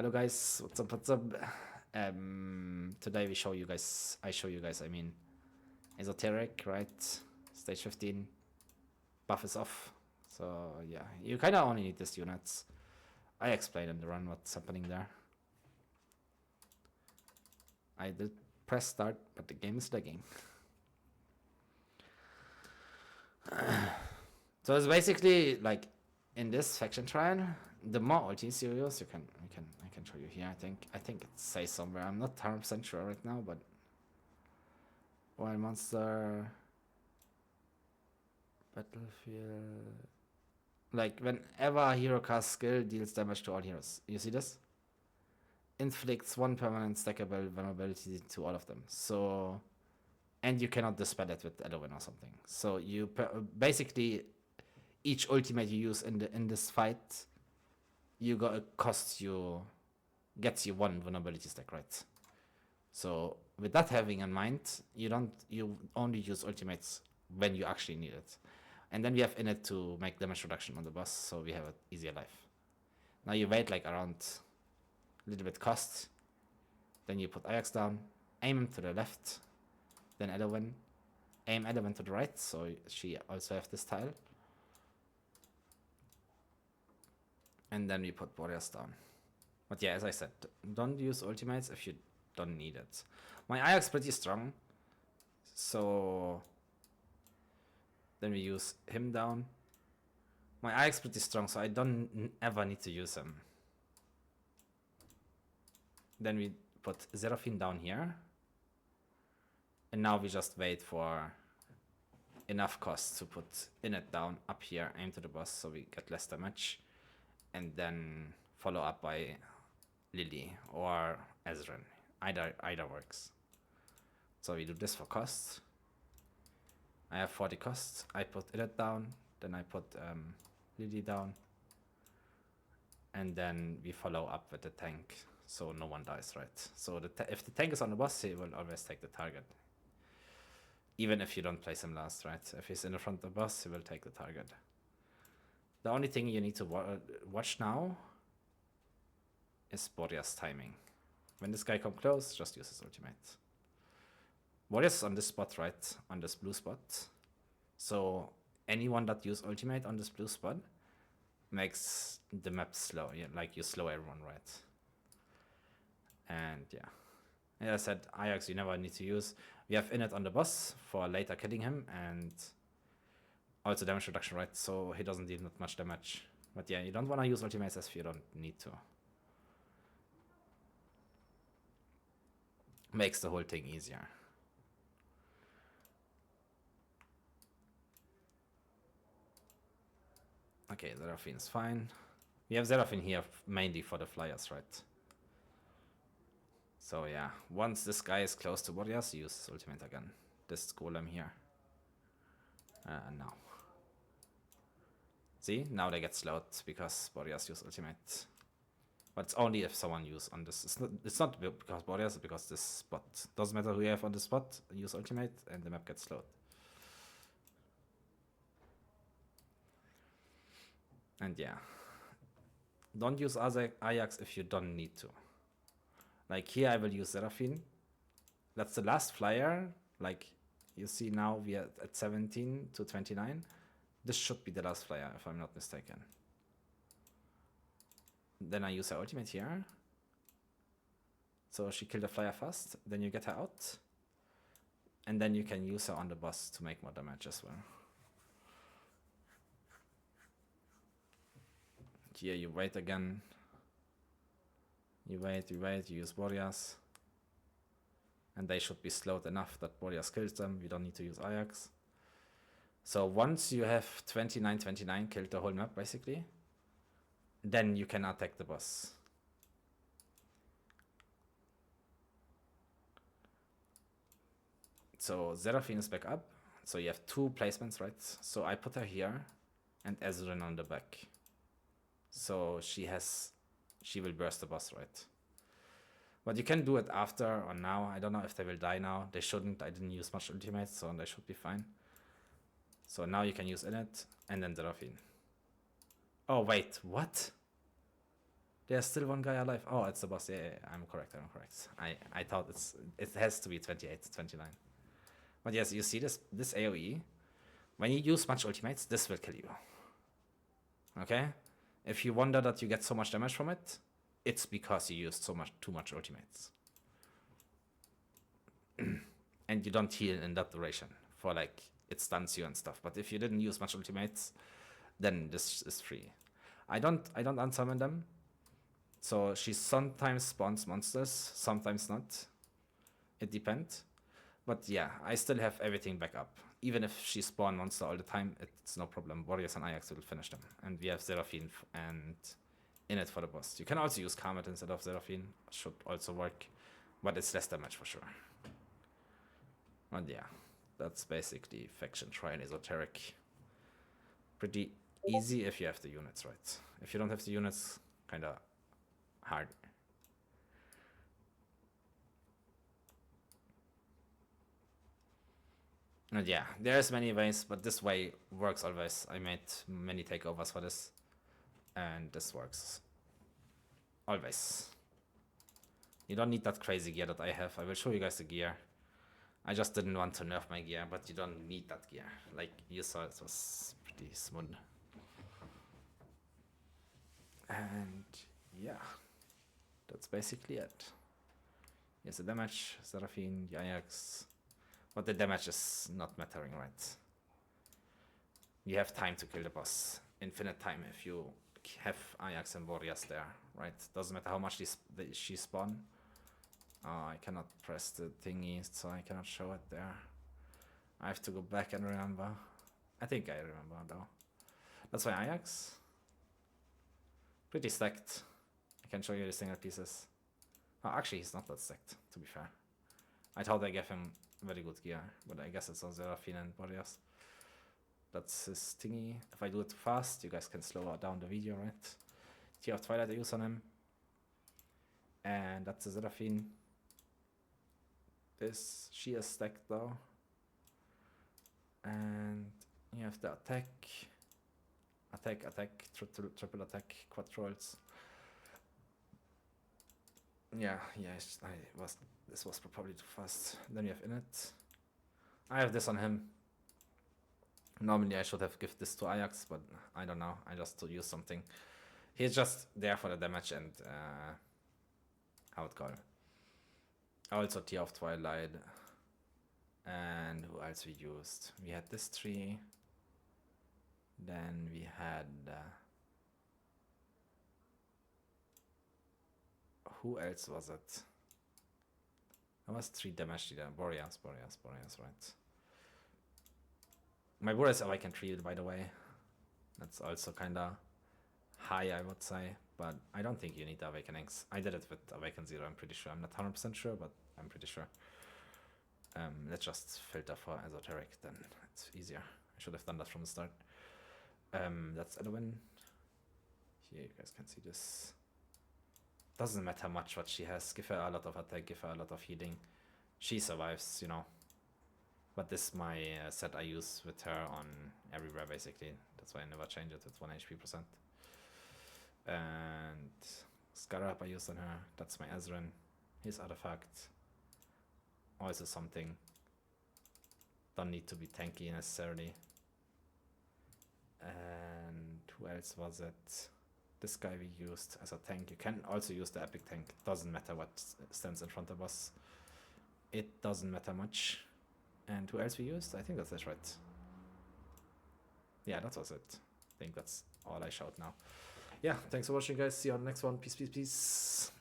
Hello guys, what's up, what's up? Today I show you guys, I mean, Esoteric, right? Stage 15, buff is off. So yeah, you kinda only need these units. I explained in the run what's happening there. I did press start, but the game is lagging. So it's basically like in this faction trial, the more ultis you use, I can show you here. I think it says somewhere. I'm not 100% sure right now, but while monster battlefield, like whenever a hero casts skill, deals damage to all heroes. You see this? Inflicts one permanent stackable vulnerability to all of them. So, and you cannot dispel it with Elowen or something. So you basically each ultimate you use in this fight, you got gets you one vulnerability stack, right? So with that having in mind, you only use ultimates when you actually need it. And then we have in it to make damage reduction on the boss, so we have an easier life. Now you wait like around a little bit cost, then you put Ajax down, aim him to the left, then Elowen, aim Elowen to the right, so she also have this tile. And then we put warriors down. But yeah, as I said, don't use ultimates if you don't need it. My Ajax pretty strong, so then we use him down. My Ajax pretty strong, so I don't ever need to use him. Then we put Seraphine down here. And now we just wait for enough cost to put Init down up here, aim to the boss so we get less damage. And then follow up by Lily or Ezreal. Either works. So we do this for cost. I have 40 costs. I put Init down, then I put Lily down. And then we follow up with the tank, so no one dies, right? So if the tank is on the boss, he will always take the target. Even if you don't place him last, right? If he's in the front of the boss, he will take the target. The only thing you need to watch now is Boreas timing. When this guy comes close, just use his ultimate. Boreas is on this spot, right? On this blue spot. So anyone that uses ultimate on this blue spot makes the map slow. Yeah, like you slow everyone, right? And yeah. As I said, Ajax you never need to use. We have Init on the boss for later killing him and also damage reduction, right? So he doesn't deal that much damage. But yeah, you don't want to use ultimates if you don't need to. Makes the whole thing easier. Okay, Seraphine's fine. We have Seraphine here mainly for the flyers, right? So yeah, once this guy is close to Warriors, use his ultimate again. This golem here. Now. See, now they get slowed because Warriors use ultimate. But it's only if someone use on this. It's not because Warriors, because this spot. Doesn't matter who you have on the spot, use ultimate and the map gets slowed. And yeah. Don't use Ajax if you don't need to. Like here I will use Seraphine. That's the last flyer. Like you see now we are at 17 to 29. This should be the last flyer if I'm not mistaken. Then I use her ultimate here. So she killed the flyer fast. Then you get her out. And then you can use her on the boss to make more damage as well. Here you wait again. You wait, you use warriors. And they should be slowed enough that warriors kills them. We don't need to use Ajax. So once you have 29-29 killed the whole map basically, then you can attack the boss. So Seraphine is back up. So you have two placements, right? So I put her here and Ezreal on the back. So she will burst the boss, right? But you can do it after or now. I don't know if they will die now. They shouldn't. I didn't use much ultimates, so they should be fine. So now you can use Init and then Seraphine. Oh wait, what? There's still one guy alive. Oh, it's the boss. Yeah, I'm correct. I thought it has to be 28, 29. But yes, you see this AoE. When you use much ultimates, this will kill you. Okay? If you wonder that you get so much damage from it, it's because you used too much ultimates. And you don't heal in that duration for like it stuns you and stuff. But if you didn't use much ultimates, then this is free. I don't unsummon them. So she sometimes spawns monsters, sometimes not. It depends. But yeah, I still have everything back up. Even if she spawn monster all the time, it's no problem. Warriors and Ajax will finish them. And we have Seraphine and in it for the boss. You can also use Karmet instead of Seraphine. Should also work. But it's less damage for sure. And yeah, that's basically Faction Shrine Esoteric. Pretty easy if you have the units right. If you don't have the units, kinda hard. And yeah, there's many ways, but this way works always. I made many takeovers for this, and this works always. You don't need that crazy gear that I have. I will show you guys the gear. I just didn't want to nerf my gear, but you don't need that gear. Like you saw, it was pretty smooth. And yeah, that's basically it. Here's the damage, Seraphine, the Ajax. But the damage is not mattering, right? You have time to kill the boss. Infinite time if you have Ajax and Warriors there, right? Doesn't matter how much she spawn. Oh, I cannot press the thingy, so I cannot show it there. I have to go back and remember. I think I remember though. That's why Ajax. Pretty stacked. I can show you the single pieces. Oh, actually, he's not that stacked, to be fair. I thought I gave him very good gear, but I guess it's on Seraphine and Warriors. That's his thingy. If I do it too fast, you guys can slow down the video, right? Tear of Twilight I use on him. And that's the Seraphine. She is stacked though. And you have the attack. Attack, triple attack, quad rolls. Yeah, this was probably too fast. Then you have Init. I have this on him. Normally I should have given this to Ajax, but I don't know. I just to use something. He's just there for the damage and how it called. Also Tear of Twilight. And who else we used? We had this tree. Then we had who else was it? That was 3 damage there. Boreas, right. My Boreas Awaken 3, by the way. That's also kinda high, I would say. But I don't think you need Awakenings. I did it with Awaken 0, I'm pretty sure. I'm not 100% sure, but I'm pretty sure. Let's just filter for Esoteric, then it's easier. I should have done that from the start. That's Edwin. Here you guys can see this. Doesn't matter much what she has. Give her a lot of attack, give her a lot of healing. She survives, you know. But this is my set I use with her on everywhere, basically. That's why I never change it with 1 HP%. And Scarab I use on her. That's my Ezreal. His artifact. Also something. Don't need to be tanky necessarily. And who else was it? This guy we used as a tank. You can also use the epic tank. Doesn't matter what stands in front of us. It doesn't matter much. And who else we used? I think that's it, right? Yeah, that was it. I think that's all I showed now. Yeah, thanks for watching, guys. See you on the next one. Peace.